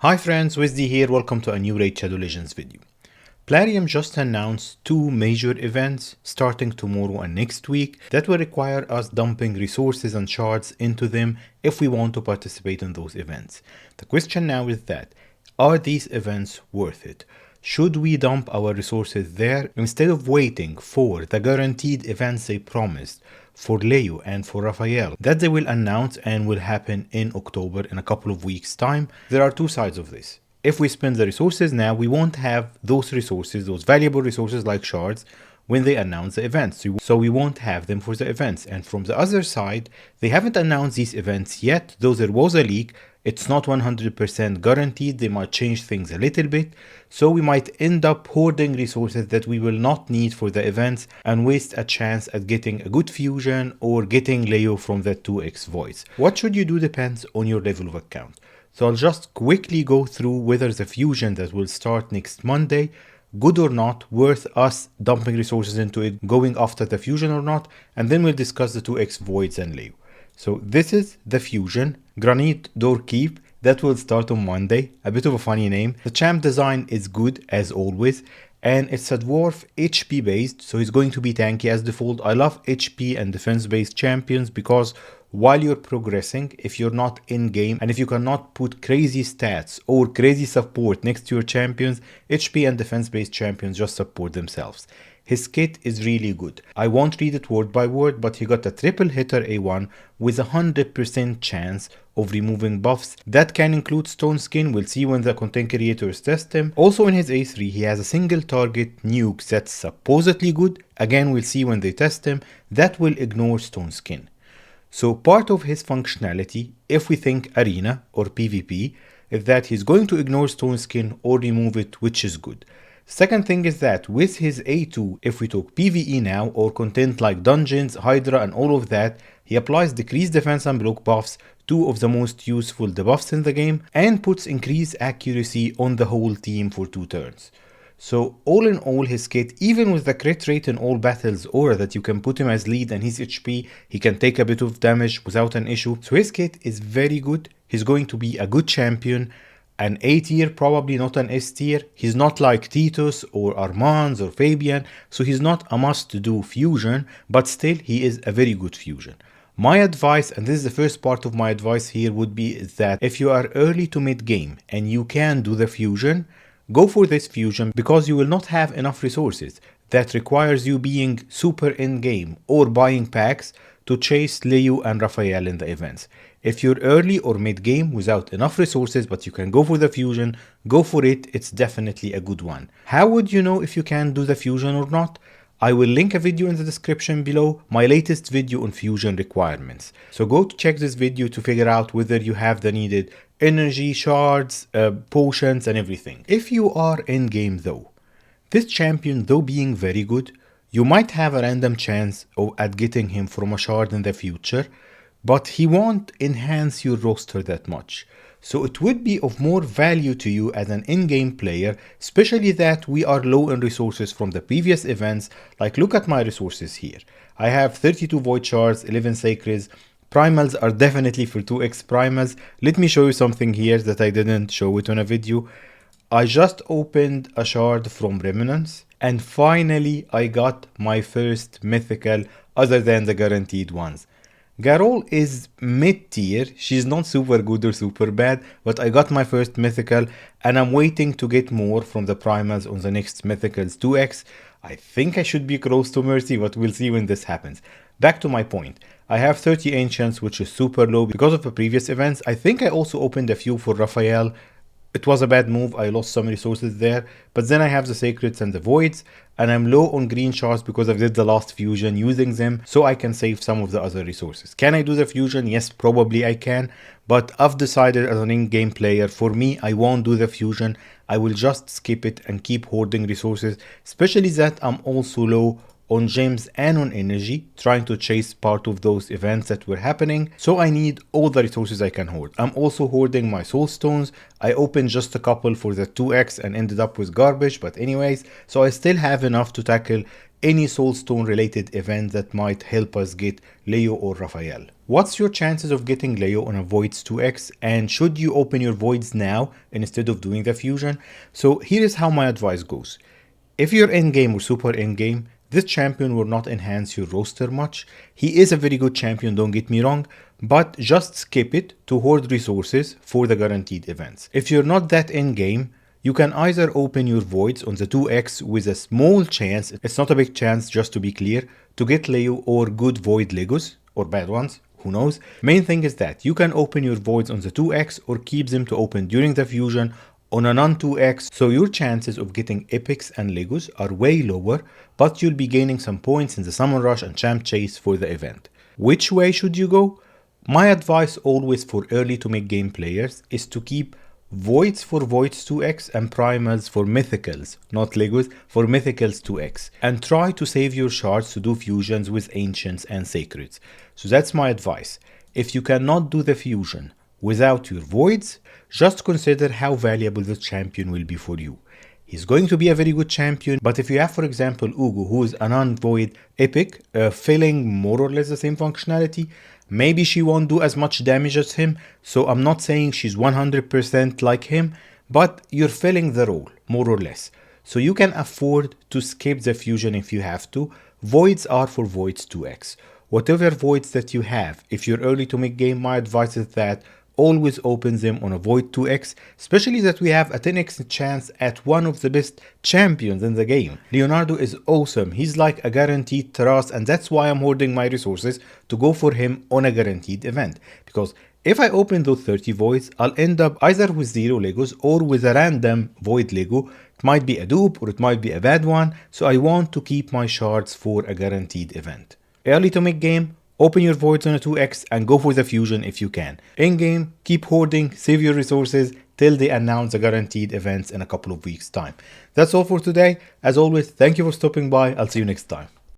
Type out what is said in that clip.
Hi friends, Wizzy here, welcome to a new Raid Shadow Legends video. Plarium just announced two major events starting tomorrow and next week that will require us dumping resources and shards into them if we want to participate in those events. The question now is that, are these events worth it? Should we dump our resources there instead of waiting for the guaranteed events they promised for Leo and for Raphael that they will announce and will happen in October in a couple of weeks time? There are two sides of this. If we spend the resources now, we won't have those resources, those valuable resources like shards, when they announce the events. So we won't have them for the events. And from the other side, they haven't announced these events yet, though there was a leak. It's not 100% guaranteed. They might change things a little bit. So we might end up hoarding resources that we will not need for the events and waste a chance at getting a good fusion or getting Leo from the 2x voids. What should you do depends on your level of account. So I'll just quickly go through whether the fusion that will start next Monday, good or not, worth us dumping resources into it, going after the fusion or not, and then we'll discuss the 2x voids and Leo. So this is the fusion, Granite Doorkeep, that will start on Monday. A bit of a funny name. The champ design is good as always, and it's a dwarf HP based, so he's going to be tanky as default. I love HP and defense based champions because while you're progressing, if you're not in game and if you cannot put crazy stats or crazy support next to your champions, HP and defense based champions just support themselves. His kit is really good. I won't read it word by word, but he got a triple hitter A1 with 100% chance of removing buffs. That can include Stone Skin, we'll see when the content creators test him. Also in his A3, he has a single target nuke that's supposedly good. Again, we'll see when they test him. That will ignore Stone Skin. So part of his functionality, if we think arena or PvP, is that he's going to ignore Stone Skin or remove it, which is good. Second thing is that with his A2, if we talk PvE now or content like dungeons, Hydra and all of that, he applies decreased defense and block buffs, two of the most useful debuffs in the game, and puts increased accuracy on the whole team for 2 turns. So all in all, his kit, even with the crit rate in all battles aura that you can put him as lead and his HP, he can take a bit of damage without an issue. So his kit is very good. He's going to be a good champion. An A tier, probably not an S tier. He's not like Titus or Armand or Fabian, so he's not a must-do fusion, but still he is a very good fusion. My advice, and this is the first part of my advice here, would be that if you are early to mid-game and you can do the fusion, go for this fusion because you will not have enough resources. That requires you being super in-game or buying packs to chase Leo and Raphael in the events. If you're early or mid-game without enough resources but you can go for the fusion, go for it, it's definitely a good one. How would you know if you can do the fusion or not? I will link a video in the description below, my latest video on fusion requirements. So go to check this video to figure out whether you have the needed energy, shards, potions and everything. If you are in-game though, this champion though being very good, you might have a random chance at getting him from a shard in the future, but he won't enhance your roster that much. So it would be of more value to you as an in-game player, especially that we are low in resources from the previous events. Like look at my resources here. I have 32 void shards, 11 sacreds. Primals are definitely for 2x primals. Let me show you something here that I didn't show it on a video. I just opened a shard from Remnants and finally I got my first mythical other than the guaranteed ones. Garol is mid-tier, she's not super good or super bad, but I got my first mythical and I'm waiting to get more from the primals on the next mythicals 2x. I think I should be close to Mercy, but we'll see when this happens. Back to my point, I have 30 ancients, which is super low because of the previous events. I think I also opened a few for Raphael. It was a bad move, I lost some resources there, but then I have the sacreds and the voids, and I'm low on green shards because I did the last fusion using them, so I can save some of the other resources. Can I do the fusion? Yes, probably I can, but I've decided as an in-game player, for me, I won't do the fusion. I will just skip it and keep hoarding resources, especially that I'm also low on gems and on energy, trying to chase part of those events that were happening. So I need all the resources I can hoard. I'm also hoarding my soul stones. I opened just a couple for the 2x and ended up with garbage, but anyways, so I still have enough to tackle any soulstone related event that might help us get Leo or Raphael. What's your chances of getting Leo on a Voids 2x, and should you open your Voids now instead of doing the fusion? So here is how my advice goes. If you're in-game or super in-game, this champion will not enhance your roster much. He is a very good champion, don't get me wrong, but just skip it to hoard resources for the guaranteed events. If you're not that in-game, you can either open your Voids on the 2x with a small chance, it's not a big chance just to be clear, to get Leo or good Void Legos, or bad ones, who knows. Main thing is that you can open your Voids on the 2x or keep them to open during the fusion on a non-2x, so your chances of getting epics and Legos are way lower, but you'll be gaining some points in the summon rush and champ chase for the event. Which way should you go? My advice always for early to mid game players is to keep Voids for Voids 2x and Primals for Mythicals, not Legos, for Mythicals 2x, and try to save your shards to do fusions with Ancients and Sacreds. So that's my advice. If you cannot do the fusion without your Voids, just consider how valuable this champion will be for you. He's going to be a very good champion, but if you have, for example, Ugu, who is a non-void epic, filling more or less the same functionality, maybe she won't do as much damage as him, so I'm not saying she's 100% like him, but you're filling the role, more or less. So you can afford to skip the fusion if you have to. Voids are for Voids 2x. Whatever Voids that you have, if you're early to mid game, my advice is that always open them on a Void 2x, especially that we have a 10x chance at one of the best champions in the game. Leonardo is awesome, he's like a guaranteed Taras, and that's why I'm hoarding my resources to go for him on a guaranteed event. Because if I open those 30 Voids, I'll end up either with 0 Legos or with a random Void Lego. It might be a dupe or it might be a bad one, so I want to keep my shards for a guaranteed event. Early to mid game, open your Voids on a 2x and go for the fusion if you can. In game, keep hoarding, save your resources till they announce the guaranteed events in a couple of weeks time. That's all for today. As always, thank you for stopping by. I'll see you next time.